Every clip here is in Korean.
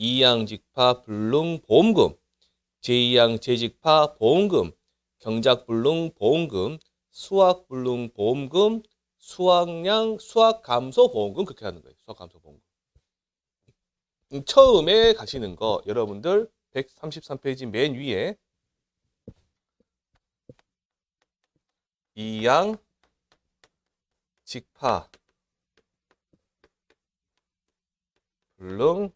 2양 직파 불능 보험금, 제2양 재직파 보험금, 경작 불능 보험금, 수학 불능 보험금, 수확량 수학 감소 보험금 그렇게 하는 거예요. 수학 감소 보험금. 처음에 가시는 거 여러분들 133페이지 맨 위에 2양 직파 불능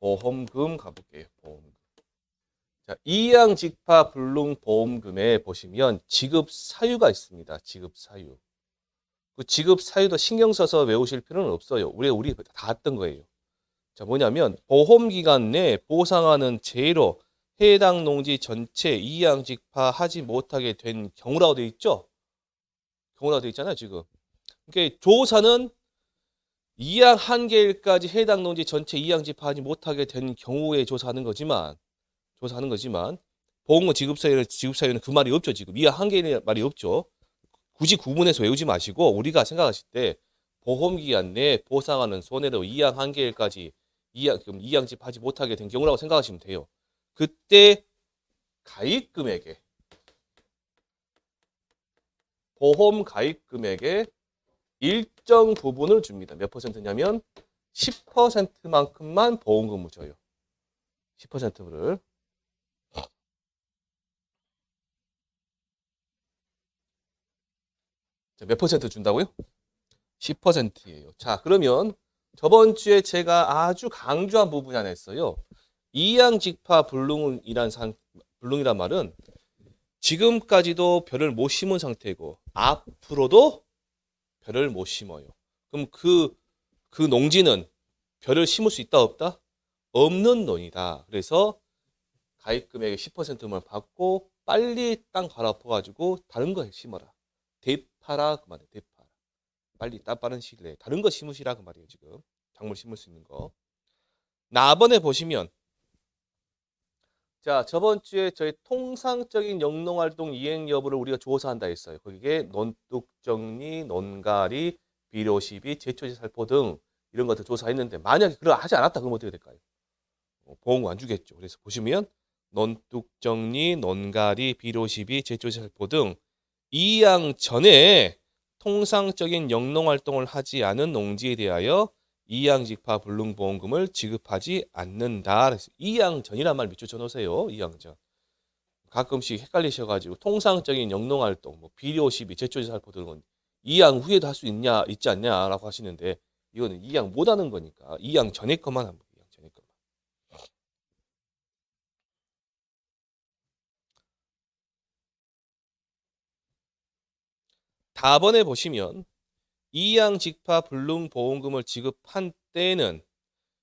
보험금 가볼게요. 보험금. 자, 2양 직파 불능 보험금에 보시면 지급 사유가 있습니다. 지급 사유. 그 지급 사유도 신경 써서 외우실 필요는 없어요. 우리 다 했던 거예요. 자, 뭐냐면 보험기간 내 보상하는 재로 해당 농지 전체 2양 직파하지 못하게 된 경우라고 되어 있죠? 경우라고 되어 있잖아요, 지금. 그러니까 조사는 2양 한개일까지 해당 농지 전체 2양 직파하지 못하게 된 경우에 조사하는 거지만 보험금 지급 사유는 그 말이 없죠, 지금. 2양 한개의 말이 없죠. 굳이 구분해서 외우지 마시고 우리가 생각하실 때 보험기간 내 보상하는 손해로 2양 한개일까지 2양 집하지 못하게 된 경우라고 생각하시면 돼요. 그때 가입 금액에 보험 가입 금액의 일정 부분을 줍니다. 몇 퍼센트냐면 10%만큼만 보험금을 줘요. 10%를. 몇 퍼센트 준다고요? 10%예요. 자, 그러면 저번 주에 제가 아주 강조한 부분이 하나 있어요. 이양직파 불능이란 말은 지금까지도 별을 못 심은 상태고 앞으로도 별을 못 심어요. 그럼 그 농지는 별을 심을 수 있다 없다? 없는 논이다. 그래서 가입 금액의 10%만 받고 빨리 땅 갈아엎어가지고 다른 거 심어라. 대파라 그 말이에요. 대파. 빨리 땅 빠른 시일 내에 다른 거 심으시라 그 말이에요. 지금 작물 심을 수 있는 거. 나번에 보시면 자, 저번 주에 저희 통상적인 영농활동 이행 여부를 우리가 조사한다 했어요. 거기에 논둑정리, 논가리, 비료시비, 제초제 살포 등 이런 것들 조사했는데 만약에 그걸 하지 않았다 그러면 어떻게 될까요? 보험금 안 주겠죠. 그래서 보시면 논둑정리, 논가리, 비료시비, 제초제 살포 등 이양 전에 통상적인 영농활동을 하지 않은 농지에 대하여 이양직파 불능보험금을 지급하지 않는다. 이양전이란 말 밑줄 쳐놓으세요. 이양전. 가끔씩 헷갈리셔가지고 통상적인 영농활동, 뭐 비료시비, 제초제 살포 등은 이양 후에도 할 수 있지 않냐라고 하시는데 이거는 이양 못하는 거니까 이양 전에 것만 합니다. 이양 전에 것만. 다번에 보시면 이양직파 불능보험금을 지급한 때는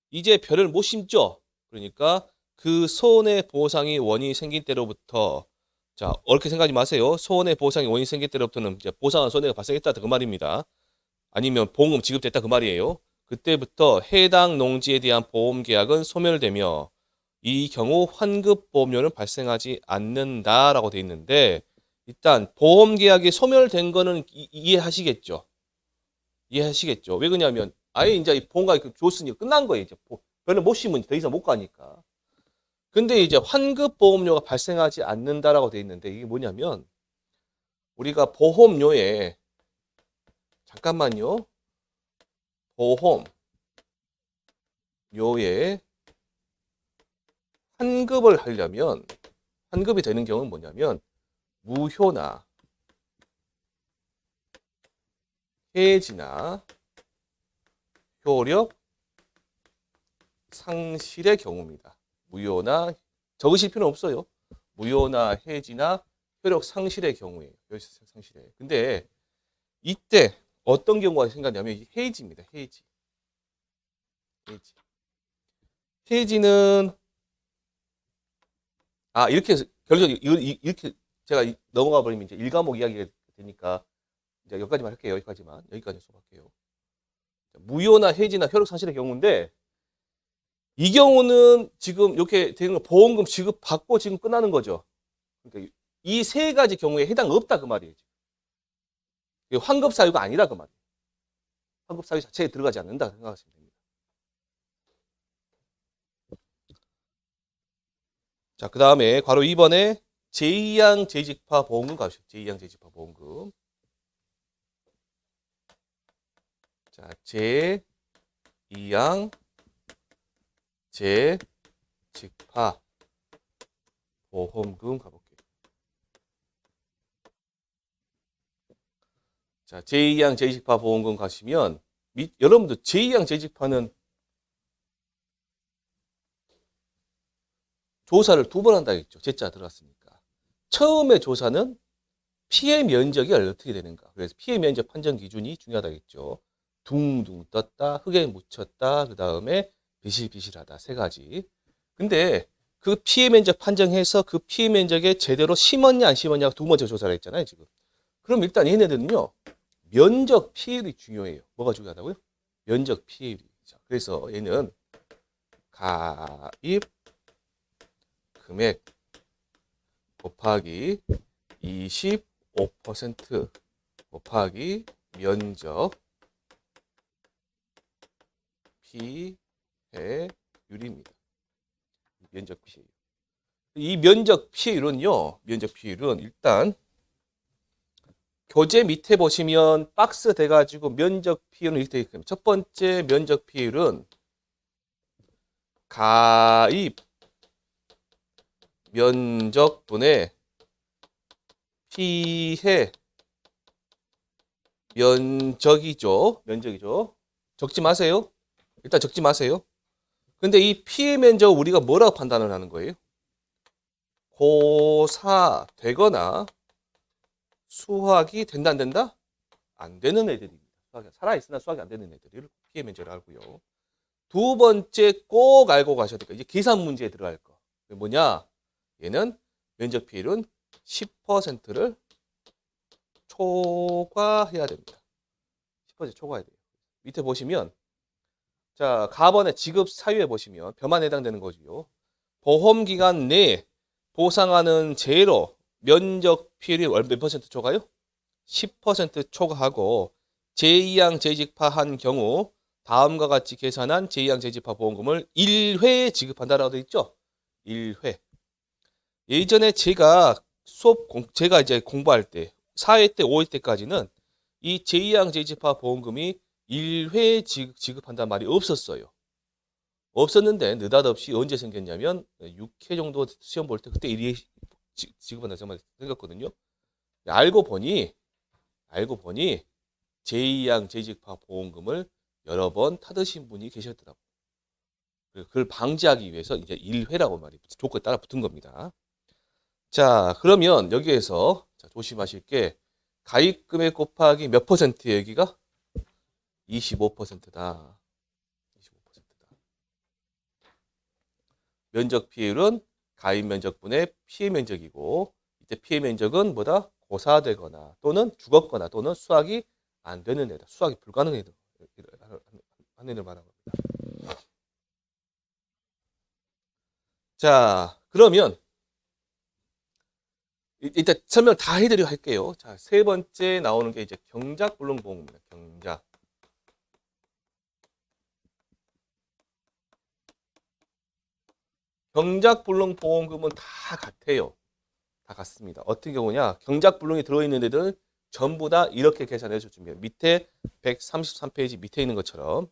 이제 별을 못 심죠. 그러니까 그 손해 보상이 원인이 생긴 때로부터 자, 어렵게 생각하지 마세요. 손해 보상이 원인이 생긴 때로부터는 이제 보상한 손해가 발생했다 그 말입니다. 아니면 보험금 지급됐다 그 말이에요. 그때부터 해당 농지에 대한 보험 계약은 소멸되며 이 경우 환급 보험료는 발생하지 않는다라고 돼 있는데 일단 보험 계약이 소멸된 거는 이해하시겠죠. 이해하시겠죠. 왜 그러냐면 아예 이제 보험가 줬으니 끝난 거예요. 이제 별로 못 심으면 더 이상 못 가니까. 근데 이제 환급 보험료가 발생하지 않는다라고 돼 있는데 이게 뭐냐면 우리가 보험료에 잠깐만요. 보험료에 환급을 하려면 환급이 되는 경우는 뭐냐면 무효나 해지나 효력 상실의 경우입니다. 무효나 적으실 필요는 없어요. 무효나 해지나 효력 상실의 경우에요. 상실에. 근데 이때 어떤 경우가 생각나냐면 해지입니다. 해지. 해지는 이렇게 결론 이렇게 제가 넘어가 버리면 이제 1과목 이야기가 되니까 이제 여기까지만 할게요. 여기까지 수업할게요. 무효나 해지나 효력 상실의 경우인데 이 경우는 지금 이렇게 되는 거 보험금 지급받고 지금 끝나는 거죠. 그러니까 이 세 가지 경우에 해당 없다 그 말이에요. 환급 사유가 아니라 그 말이에요. 환급 사유 자체에 들어가지 않는다 생각하시면 됩니다. 자, 그 다음에 괄호 2번에 제2양 재직파 보험금 값이죠. 제2양 재직파 보험금. 자, 제2양 재직파 보험금 가볼게요. 자, 제2양 재직파 보험금 가시면 여러분들 제2양 재직파는 조사를 두 번 한다 했죠. 제자 들어갔으니까. 처음에 조사는 피해 면적이 어떻게 되는가. 그래서 피해 면적 판정 기준이 중요하다겠죠. 둥둥 떴다, 흙에 묻혔다, 그 다음에 비실비실하다, 세 가지. 근데 그 피해 면적 판정해서 그 피해 면적에 제대로 심었냐 안 심었냐가 두 번째 조사를 했잖아요, 지금. 그럼 일단 얘네들은요, 면적 피해율이 중요해요. 뭐가 중요하다고요? 면적 피해율이. 그래서 얘는 가입 금액 곱하기 25% 곱하기 면적 피해율입니다. 면적 피해율. 이 면적 피해율은요, 면적 피해율은 일단 교재 밑에 보시면 박스 돼가지고 면적 피해율은 이렇게 되어 있습니다. 첫 번째 면적 피해율은 가입 면적분의 피해 면적이죠. 적지 마세요. 일단 적지 마세요. 근데 이 피해 면적을 우리가 뭐라고 판단을 하는 거예요? 고사되거나 수확이 된다 안 된다? 안 되는 애들입니다. 살아있으나 수확이 안 되는 애들을 피해 면적을 알고요. 두 번째 꼭 알고 가셔야 될 거. 이제 계산 문제에 들어갈 거. 뭐냐? 얘는 면적 피해율은 10%를 초과해야 됩니다. 10% 초과해야 돼요. 밑에 보시면 자, 가번의 지급 사유에 보시면 벼만 해당되는 거지요. 보험 기간 내에 보상하는 제로 면적 피해율이 몇 퍼센트 초과요? 10% 초과하고 제2양 재직파한 경우 다음과 같이 계산한 제2양 재직파 보험금을 1회에 지급한다라고 되어 있죠. 1회. 예전에 제가 제가 이제 공부할 때 4회 때 5회 때까지는 이 제2양 재직파 보험금이 1회 지급한다는 말이 없었어요. 없었는데 느닷없이 언제 생겼냐면 6회 정도 시험 볼 때 그때 1회 지급한다는 말이 생겼거든요. 알고 보니 제2양 재직파 보험금을 여러 번 타드신 분이 계셨더라고요. 그걸 방지하기 위해서 이제 1회라고 말이 조건에 따라 붙은 겁니다. 자, 그러면 여기에서 조심하실 게 가입 금액 곱하기 몇 퍼센트 여기가? 25%다. 25%다. 면적 피해율은 가입 면적분의 피해 면적이고 이때 피해 면적은 뭐다? 고사되거나 또는 죽었거나 또는 수확이 안 되는 애다. 수확이 불가능한 애들 말하는 겁니다. 자, 그러면 일단 설명 다 해드리고 할게요. 자, 세 번째 나오는 게 이제 경작불능보험입니다. 경작불능보험금은 다 같아요. 다 같습니다. 어떤 경우냐? 경작불능이 들어있는 애들은 전부 다 이렇게 계산해 줍니다. 밑에 133페이지 밑에 있는 것처럼.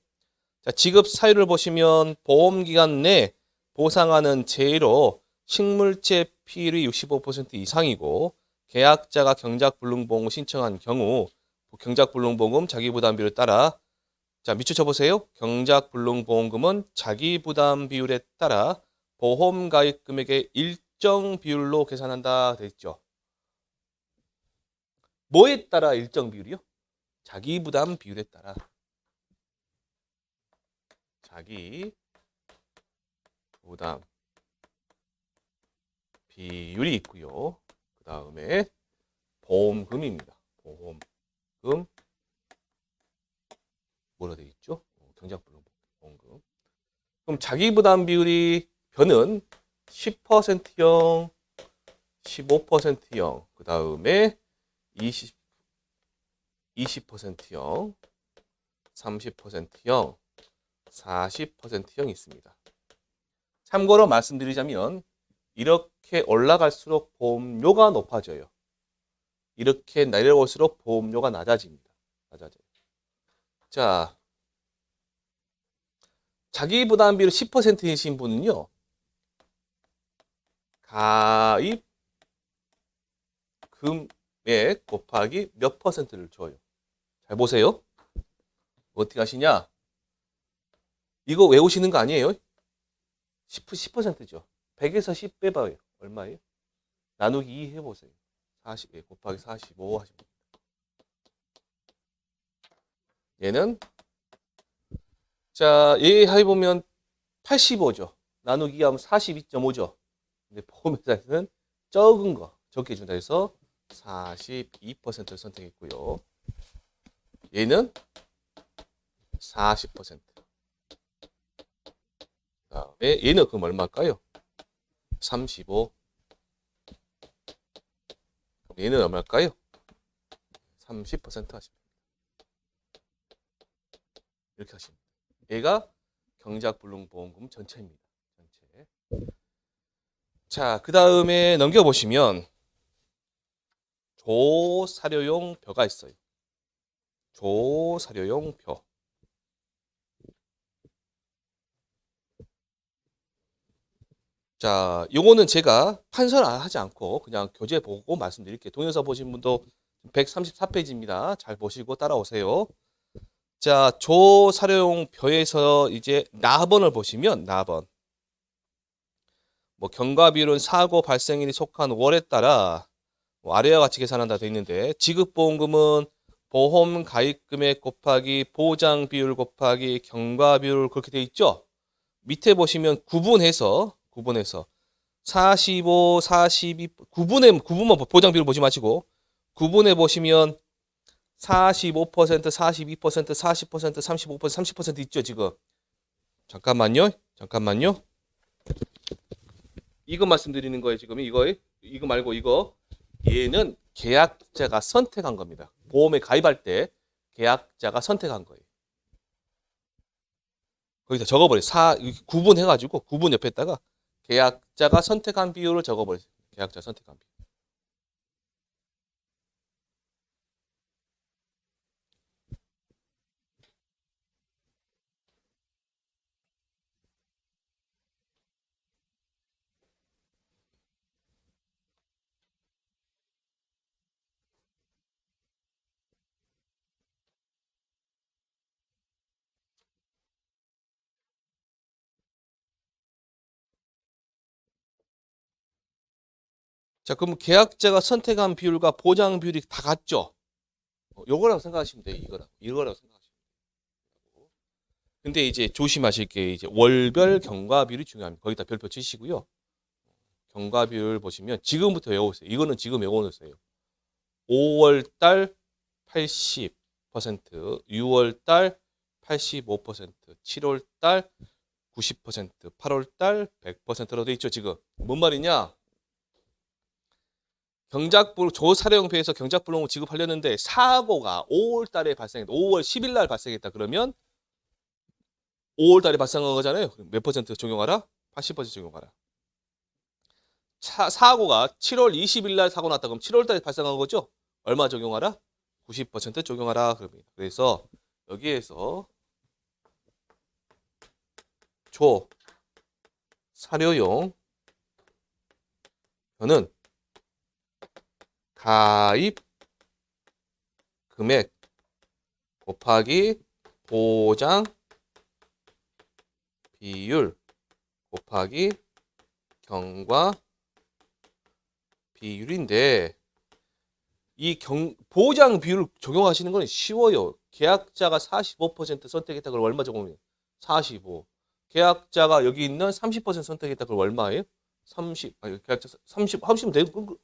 자, 지급 사유를 보시면 보험기간 내 보상하는 제로 식물체 피해율이 65% 이상이고 계약자가 경작불능보험을 신청한 경우 경작불능보험금 자기부담비율에 따라 자, 밑줄 쳐보세요. 경작불능보험금은 자기부담 비율에 따라 보험 가입 금액의 일정 비율로 계산한다 되어 있죠. 뭐에 따라 일정 비율이요? 자기부담 비율에 따라. 자기부담 비율이 있고요. 그 다음에 보험금입니다. 보험금 뭐라 되어 있죠? 경작불능보험금. 그럼 자기부담 비율이 변은 10%형, 15%형, 그 다음에 20%형, 30%형, 40%형이 있습니다. 참고로 말씀드리자면 이렇게 올라갈수록 보험료가 높아져요. 이렇게 내려올수록 보험료가 낮아집니다. 낮아져요. 자, 자기 부담비율 10%이신 분은요. 가입 금액 곱하기 몇 퍼센트를 줘요. 잘 보세요. 어떻게 하시냐? 이거 외우시는 거 아니에요? 10%죠. 100에서 10 빼봐요. 얼마예요? 나누기 2 해보세요. 40 곱하기 45 하시면 됩니다. 얘는 자, 얘 해보면 85죠. 나누기 하면 42.5죠. 근데 보험회사에서는 적은 거 적게 준다 해서 42%를 선택했고요. 얘는 40%. 그다음에 얘는 그럼 얼마일까요? 35. 그럼 얘는 얼마일까요? 30% 하시면 됩니다. 이렇게 하시면 됩니다. 얘가 경작불능보험금 전체입니다. 전체. 자, 그 다음에 넘겨보시면 조사료용 벼가 있어요. 조사료용 벼. 자, 요거는 제가 판서를 하지 않고 그냥 교재 보고 말씀드릴게요. 동영상 보신 분도 134페이지입니다. 잘 보시고 따라오세요. 자, 조사료용 벼에서 이제 나번을 보시면 나번. 뭐 경과비율은 사고 발생일이 속한 월에 따라 뭐 아래와 같이 계산한다 되어 있는데 지급보험금은 보험 가입금액 곱하기 보장 비율 곱하기 경과비율 그렇게 되어 있죠. 밑에 보시면 구분해서 45, 42 구분만 보장 비율 보지 마시고 구분해 보시면 45%, 42%, 40%, 35%, 30% 있죠, 지금. 잠깐만요. 이거 말씀드리는 거예요, 지금. 이거 말고 이거. 얘는 계약자가 선택한 겁니다. 보험에 가입할 때 계약자가 선택한 거예요. 거기다 적어버려요. 구분해가지고 구분 옆에다가 계약자가 선택한 비율을 적어버려요. 계약자 선택한 비율. 자, 그럼 계약자가 선택한 비율과 보장 비율이 다 같죠? 요거라고 생각하시면 돼요. 이거라고 생각하시면 돼요. 근데 이제 조심하실 게 이제 월별 경과 비율이 중요합니다. 거기다 별표 치시고요. 경과 비율 보시면 지금부터 외워보세요. 이거는 지금 외워놓으세요. 5월달 80%, 6월달 85%, 7월달 90%, 8월달 100%로 돼 있죠. 지금 뭔 말이냐? 조사료용표에서 경작불능을 지급하려는데 사고가 5월 달에 발생했다. 5월 10일 날 발생했다. 그러면 5월 달에 발생한 거잖아요. 몇 퍼센트 적용하라? 80% 적용하라. 사고가 7월 20일 날 사고 났다. 그럼 7월 달에 발생한 거죠? 얼마 적용하라? 90% 적용하라. 그럽니다. 그래서 여기에서 조사료용 는 가입 금액 곱하기 보장 비율 곱하기 경과 비율인데 이 보장 비율을 적용하시는 건 쉬워요. 계약자가 45% 선택했다 그럼 얼마 적용해요? 45. 계약자가 여기 있는 30% 선택했다 그럼 얼마예요? 30. 아니 계약자 30하면 되고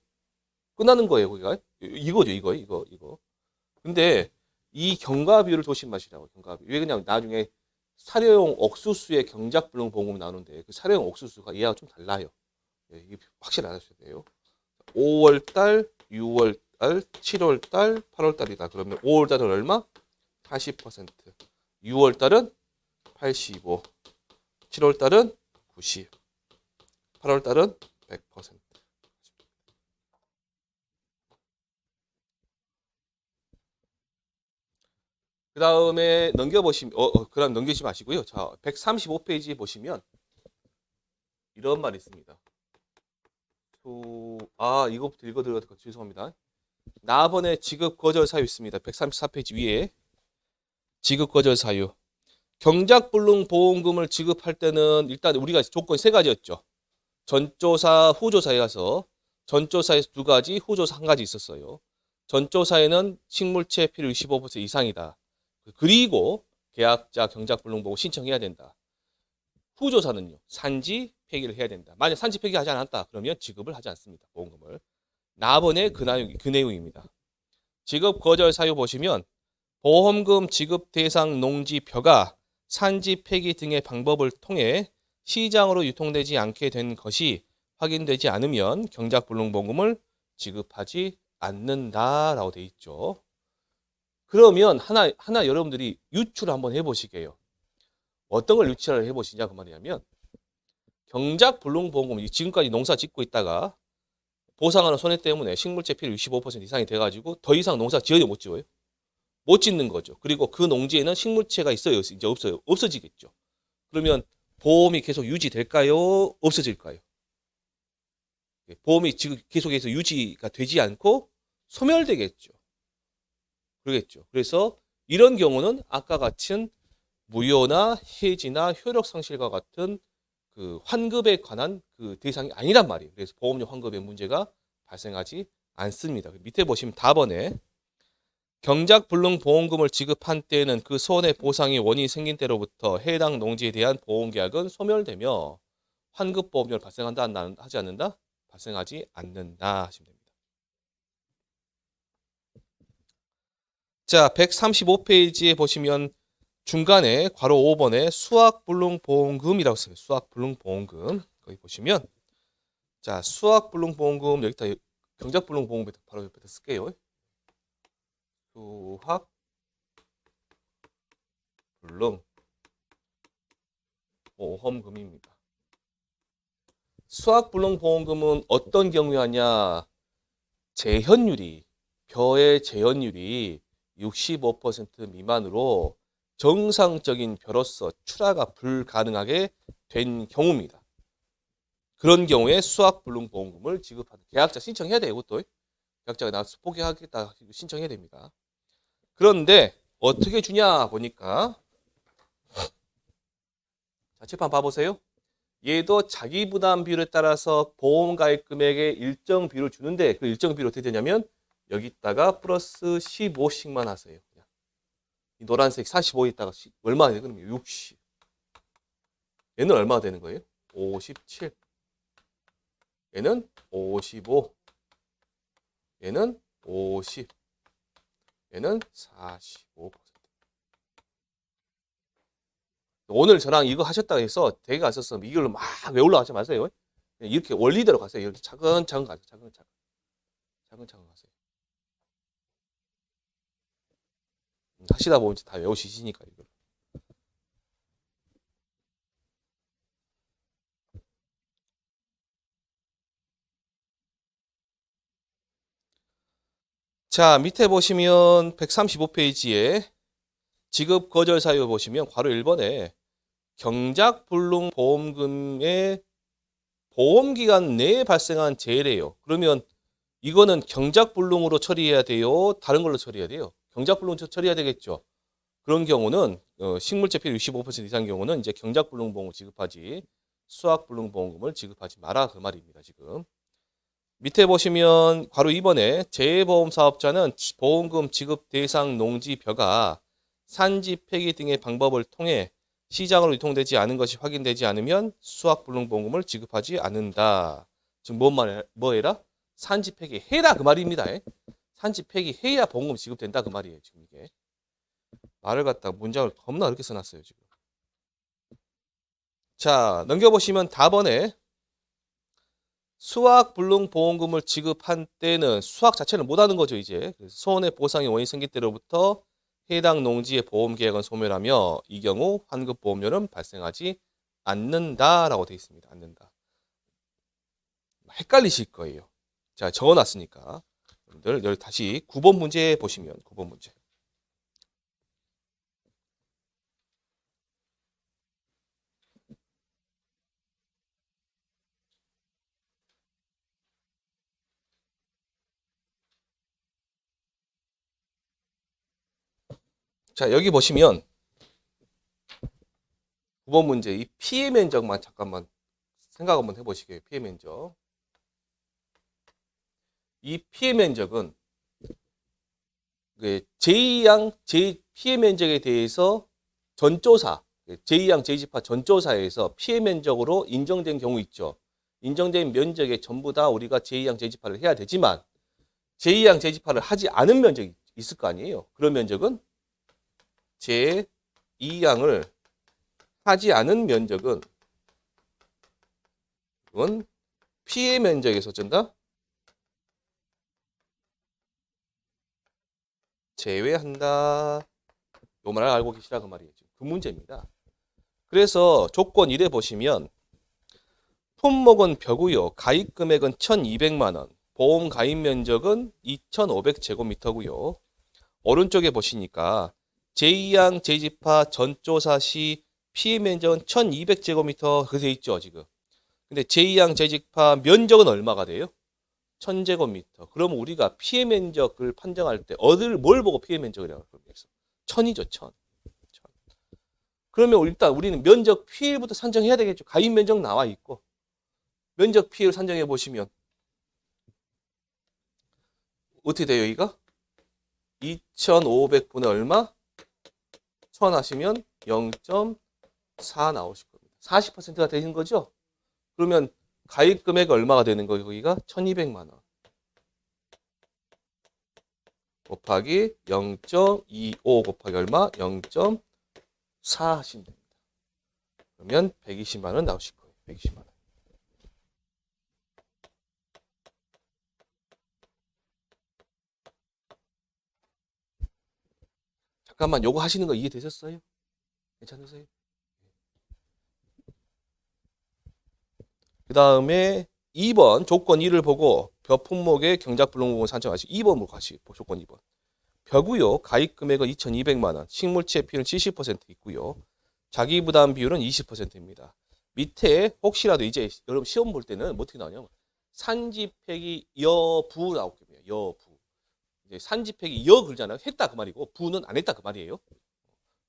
끝나는 거예요, 거기가. 이거죠, 이거. 근데 이 경과 비율을 조심하시라고. 경과 비율. 왜 그냥 나중에 사료용 옥수수의 경작불능 보험금이 나오는데 그 사료용 옥수수가 얘하고 좀 달라요. 이게 확실히 알아주셔야 돼요. 5월달, 6월달, 7월달, 8월달이다. 그러면 5월달은 얼마? 80%. 6월달은 85. 7월달은 90. 8월달은 100%. 그 다음에 넘겨보시면, 그럼 넘기지 마시고요. 자, 135페이지 보시면 이런 말이 있습니다. 이거부터 읽어드려도 죄송합니다. 나번에 지급 거절 사유 있습니다. 134페이지 위에 지급 거절 사유. 경작불능 보험금을 지급할 때는 일단 우리가 조건이 세 가지였죠. 전조사, 후조사에 가서 전조사에서 두 가지, 후조사 한 가지 있었어요. 전조사에는 식물체 필요 65% 이상이다. 그리고 계약자 경작불능보험 신청해야 된다. 후조사는요. 산지 폐기를 해야 된다. 만약 산지 폐기하지 않았다. 그러면 지급을 하지 않습니다. 보험금을. 나번에 그 내용입니다. 지급 거절 사유 보시면 보험금 지급 대상 농지표가 산지 폐기 등의 방법을 통해 시장으로 유통되지 않게 된 것이 확인되지 않으면 경작불능보험금을 지급하지 않는다라고 돼 있죠. 그러면 하나 여러분들이 유추를 한번 해보시게요. 어떤 걸 유추를 해보시냐 그 말이냐면 경작불능보험금 지금까지 농사 짓고 있다가 보상하는 손해 때문에 식물체 필요 65% 이상이 돼가지고 더 이상 농사 지어야 못 지어요. 못 짓는 거죠. 그리고 그 농지에는 식물체가 있어요? 이제 없어요? 없어지겠죠. 그러면 보험이 계속 유지될까요? 없어질까요? 보험이 지금 계속해서 유지가 되지 않고 소멸되겠죠. 그러겠죠. 그래서 이런 경우는 아까 같은 무효나 해지나 효력 상실과 같은 그 환급에 관한 그 대상이 아니란 말이에요. 그래서 보험료 환급의 문제가 발생하지 않습니다. 밑에 보시면 답번에 경작불능 보험금을 지급한 때에는 그 손해 보상의 원인이 생긴 때로부터 해당 농지에 대한 보험계약은 소멸되며 환급보험료를 발생한다 하지 않는다? 발생하지 않는다 하시면 됩니다. 자, 135페이지에 보시면 중간에 괄호 5번에 수확불능보험금이라고 써요. 수확불능보험금. 거기 보시면 자, 수확불능보험금 여기다 경작불능보험금 바로 옆에다 쓸게요. 수확불능보험금입니다. 수확불능보험금은 어떤 경우에 하냐? 재현율이 벼의 재현율이 65% 미만으로 정상적인 벼로서 출하가 불가능하게 된 경우입니다. 그런 경우에 수확불능보험금을 지급하는 계약자 신청해야 돼요. 이것도 계약자가 나와서 포기하겠다 신청해야 됩니다. 그런데 어떻게 주냐 보니까 자, 칠판 봐보세요. 얘도 자기 부담 비율에 따라서 보험 가입 금액의 일정 비율을 주는데 그 일정 비율이 어떻게 되냐면 여기다가 플러스 15씩만 하세요. 이 노란색 45에다가 얼마 되요? 그럼 60. 얘는 얼마 되는 거예요? 57. 얘는 55. 얘는 50. 얘는 45%. 오늘 저랑 이거 하셨다고 해서 되게 안 썼으면 이걸로 막 외우려고 하지 마세요. 이렇게 원리대로 가세요. 이렇게 차근차근 가세요. 차근차근 가세요. 하시다 보면 다 외우시니까 이거. 자, 밑에 보시면 135페이지에 지급 거절 사유 보시면 괄호 1번에 경작불능보험금의 보험기간 내에 발생한 재해래요. 그러면 이거는 경작불능으로 처리해야 돼요? 다른 걸로 처리해야 돼요? 경작불능 처리해야 되겠죠. 그런 경우는 식물체 필요 65% 이상 경우는 이제 경작불능보험을 지급하지 수확불능보험금을 지급하지 마라 그 말입니다. 지금 밑에 보시면 괄호 2번에 재해보험 사업자는 보험금 지급 대상 농지벼가 산지 폐기 등의 방법을 통해 시장으로 유통되지 않은 것이 확인되지 않으면 수확불능보험금을 지급하지 않는다. 지금 뭐해라? 산지 폐기 해라 그 말입니다. 산지 폐기 해야 보험금 지급된다 그 말이에요. 지금 이게 말을 갖다가 문장을 겁나 그렇게 써놨어요. 지금. 자, 넘겨보시면 답번에 수확불능보험금을 지급한 때는 수확 자체를 못하는 거죠. 이제 손해 보상의 원인이 생길 때로부터 해당 농지의 보험계약은 소멸하며 이 경우 환급보험료는 발생하지 않는다라고 되어 있습니다. 않는다. 헷갈리실 거예요. 자, 적어놨으니까. 여러분들 여기 다시 9번 문제 보시면 9번 문제. 자, 여기 보시면 9번 문제 이 피해 면적만 잠깐만 생각 한번 해보시게요. 피해 면적. 이 피해 면적은 제2양 피해 면적에 대해서 전조사, 제2양 제2지파 전조사에서 피해 면적으로 인정된 경우 있죠. 인정된 면적에 전부 다 우리가 제2양 제2지파를 해야 되지만 제2양 제2지파를 하지 않은 면적이 있을 거 아니에요. 그런 면적은 제2양을 하지 않은 면적은 이건 피해 면적에서 어쩐다? 제외한다. 요 말을 알고 계시라 그 말이에요. 그 문제입니다. 그래서 조건 1에 보시면 품목은 벼고요. 가입 금액은 1,200만 원. 보험 가입 면적은 2,500제곱미터고요. 오른쪽에 보시니까 제2양 제2지파 전조사 시 피해 면적은 1,200제곱미터 그렇게 돼 있죠, 지금. 근데 제2양 제2지파 면적은 얼마가 돼요? 1,000제곱미터. 그럼 우리가 피해 면적을 판정할 때 뭘 보고 피해 면적이라고 그러겠어? 1,000이죠, 1,000. 그러면 일단 우리는 면적 피해부터 산정해야 되겠죠. 가입 면적 나와 있고. 면적 피해를 산정해 보시면 어떻게 돼요, 여기가? 2,500분의 얼마? 1,000 하시면 0.4 나오실 겁니다. 40%가 되는 거죠? 그러면 가입 금액이 얼마가 되는 거예요, 거기가? 1,200만 원. 곱하기 0.25 곱하기 얼마? 0.4 하시면 됩니다. 그러면 120만 원 나오실 거예요. 120만 원. 잠깐만, 요거 하시는 거 이해되셨어요? 괜찮으세요? 그 다음에 2번 조건 1을 보고 벼 품목의 경작 불능부분 산정하시고 2번으로 가시고 조건 2번. 벼구요. 가입 금액은 2,200만 원. 식물체 피해는 70% 있고요. 자기 부담 비율은 20%입니다. 밑에 혹시라도 이제 여러분 시험 볼 때는 뭐 어떻게 나오냐면 산지폐기 여부 나오거든요. 여부. 이제 산지폐기 여 글잖아요. 했다 그 말이고 부는 안 했다 그 말이에요.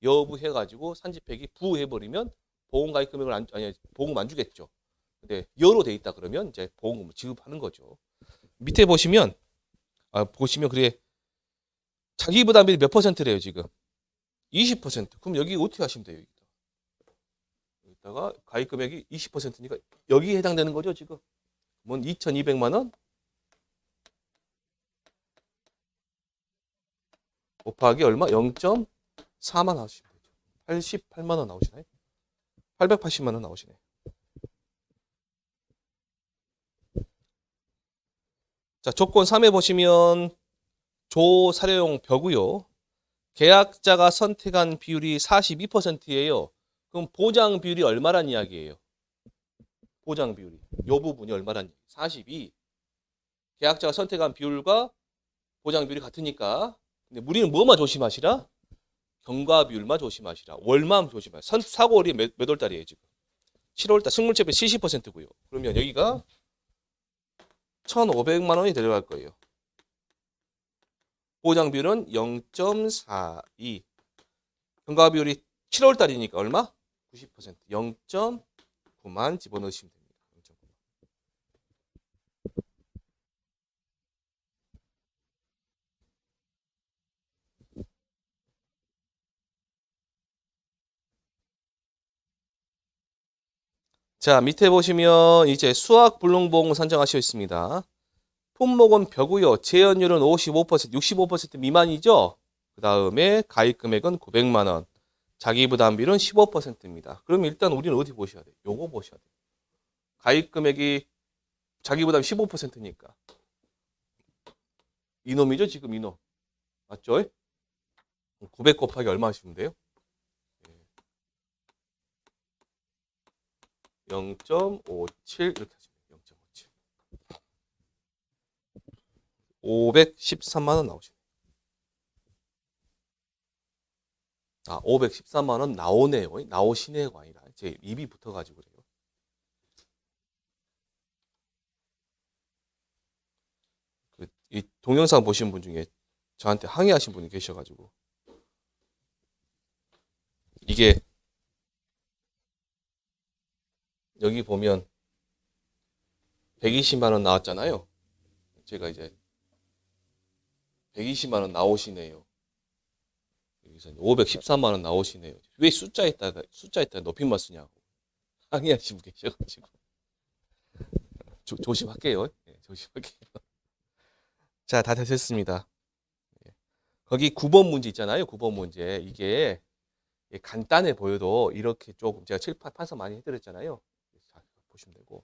여부 해가지고 산지폐기 부 해버리면 보험 가입 금액을 아니 보험 안 주겠죠. 근데 여로 돼 있다 그러면 이제 보험금을 지급하는 거죠. 밑에 보시면 그래 자기 부담이 몇 퍼센트래요 지금? 20%. 그럼 여기 어떻게 하시면 돼요? 여기다가 가입 금액이 20%니까 여기에 해당되는 거죠 지금? 뭔 2,200만 원 곱하기 얼마? 0.4만 나오시면 되죠. 88만 원 나오시나요? 880만 원 나오시네. 자, 조건 3에 보시면 조 사료용 벼고요. 계약자가 선택한 비율이 42%예요. 그럼 보장 비율이 얼마란 이야기예요? 보장 비율이. 요 부분이 얼마란 이야기? 42. 계약자가 선택한 비율과 보장 비율이 같으니까. 근데 우리는 뭐만 조심하시라? 경과 비율만 조심하시라. 월만 조심하시라. 사고월이 몇 월 달이에요, 지금? 7월 달 식물체비 70%고요. 그러면 여기가 1,500만 원이 들어갈 거예요. 보장 비율은 0.42. 경과 비율이 7월 달이니까 얼마? 90%. 0.9만 집어넣으시면 됩니다. 0.9만. 자, 밑에 보시면 이제 수학 불능보험 산정하시고 있습니다. 품목은 벼고요. 재현율은 55%, 65% 미만이죠. 그 다음에 가입 금액은 900만 원. 자기 부담비율은 15%입니다. 그럼 일단 우리는 어디 보셔야 돼요? 요거 보셔야 돼요. 가입 금액이 자기 부담 15%니까. 이놈이죠, 지금 이놈. 맞죠? 900 곱하기 얼마 하시면 돼요? 0.57 이렇게 하시면 돼요. 0.57. 513만 원 나오시네. 513만 원 나오네요. 나오시네요가 아니라 제 입이 붙어가지고 그래요. 이 동영상 보신 분 중에 저한테 항의하신 분이 계셔가지고 이게 여기 보면 120만 원 나왔잖아요. 제가 이제 120만 원 나오시네요. 여기서 513만 원 나오시네요. 왜 숫자에다 높임말 쓰냐고 항의하신 분 계셔가지고 조심할게요. 네, 조심할게요. 자, 다 됐습니다. 거기 9번 문제 있잖아요. 9번 문제. 이게 간단해 보여도 이렇게 조금 제가 칠판 판서 많이 해드렸잖아요. 자, 보시면 되고.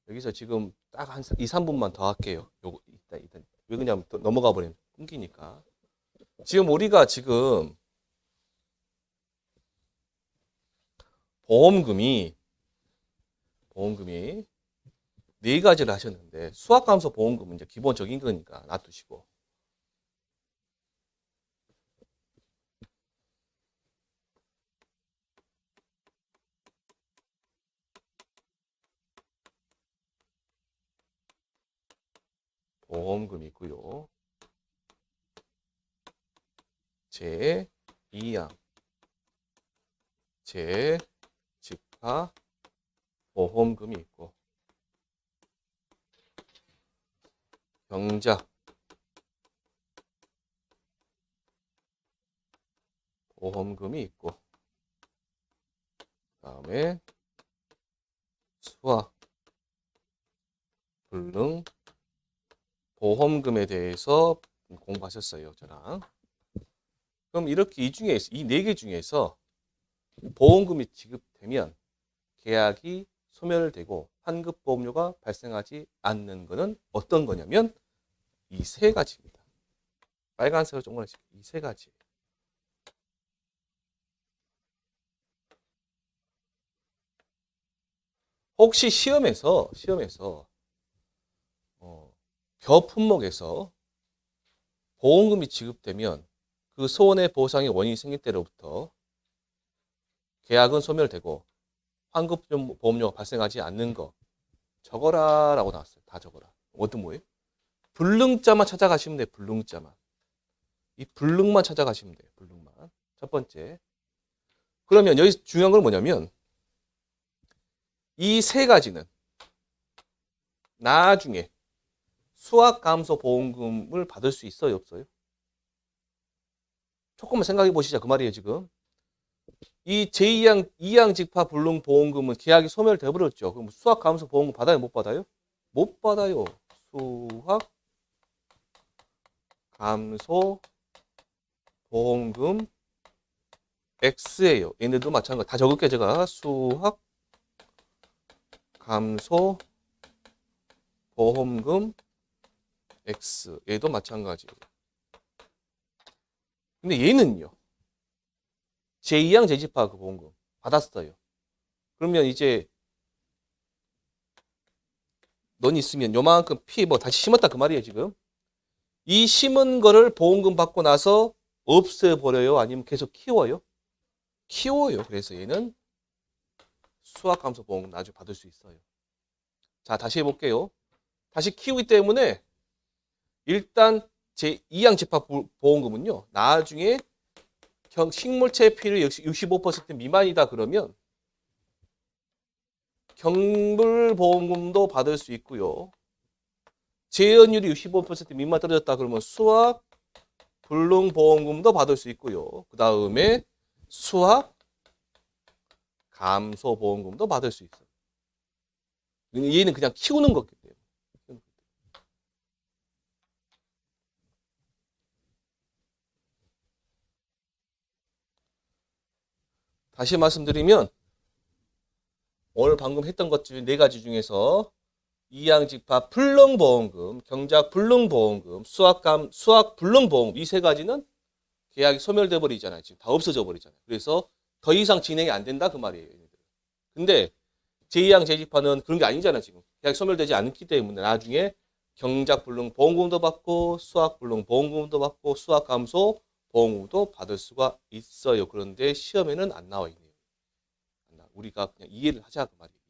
여기서 지금 딱 한 2, 3분만 더 할게요. 요거 일단 왜 그냐면 또 넘어가 버리면 끊기니까. 지금 우리가 지금 보험금이 네 가지를 하셨는데 수학감소 보험금은 이제 기본적인 거니까 놔두시고 보험금이 있고요. 제 2항 제 직파 보험금이 있고 경작 보험금이 있고 그다음에 수학 불능 보험금에 대해서 공부하셨어요, 저랑. 그럼 이렇게 이 네 개 중에서 보험금이 지급되면 계약이 소멸되고 환급보험료가 발생하지 않는 것은 어떤 거냐면 이 세 가지입니다. 빨간색으로 동그랗게 이 세 가지. 혹시 시험에서 벼 품목에서 보험금이 지급되면 그 소원의 보상의 원인이 생길 때로부터 계약은 소멸되고 환급보험료가 발생하지 않는 거 적어라 라고 나왔어요. 다 적어라. 어떤 뭐예요? 불능자만 찾아가시면 돼요. 불능자만. 이 불능만 찾아가시면 돼요. 불능만. 첫 번째. 그러면 여기 중요한 건 뭐냐면 이 세 가지는 나중에 수학감소 보험금을 받을 수 있어요? 없어요? 조금만 생각해 보시자 그 말이에요 지금. 이 제2항 2항 직파 불능 보험금은 계약이 소멸돼 버렸죠. 그럼 수학감소 보험금 받아요? 못 받아요? 못 받아요. 수학감소 보험금 X예요. 얘네도 마찬가지. 다 적을게요 제가. 수학감소 보험금 X. 얘도 마찬가지. 근데 얘는요. 제2항 재집파 그 보험금 받았어요. 그러면 이제 넌 있으면 요만큼 피 뭐 다시 심었다 그 말이에요 지금. 이 심은 거를 보험금 받고 나서 없애버려요? 아니면 계속 키워요? 키워요. 그래서 얘는 수학감소 보험금 나중에 받을 수 있어요. 자 다시 해볼게요. 다시 키우기 때문에 일단 제2항 집합 보험금은요. 나중에 식물체 피를 65% 미만이다 그러면 경불보험금도 받을 수 있고요. 재현율이 65% 미만 떨어졌다 그러면 수학 불능보험금도 받을 수 있고요. 그 다음에 수학 감소보험금도 받을 수 있어요. 얘는 그냥 키우는 거기 때문에. 다시 말씀드리면 오늘 방금 했던 것 중 네 가지 중에서 이양직파 불능보험금, 경작 불능보험금, 수학 불능보험금 이 세 가지는 계약이 소멸돼 버리잖아요. 지금 다 없어져 버리잖아요. 그래서 더 이상 진행이 안 된다 그 말이에요. 근데 제2항 재집하는 그런 게 아니잖아요. 지금 계약 소멸되지 않기 때문에 나중에 경작 불능 보험금도 받고 수학 불능 보험금도 받고 수학 감소 보험금도 받을 수가 있어요. 그런데 시험에는 안 나와 있네요. 우리가 그냥 이해를 하자 그 말이에요.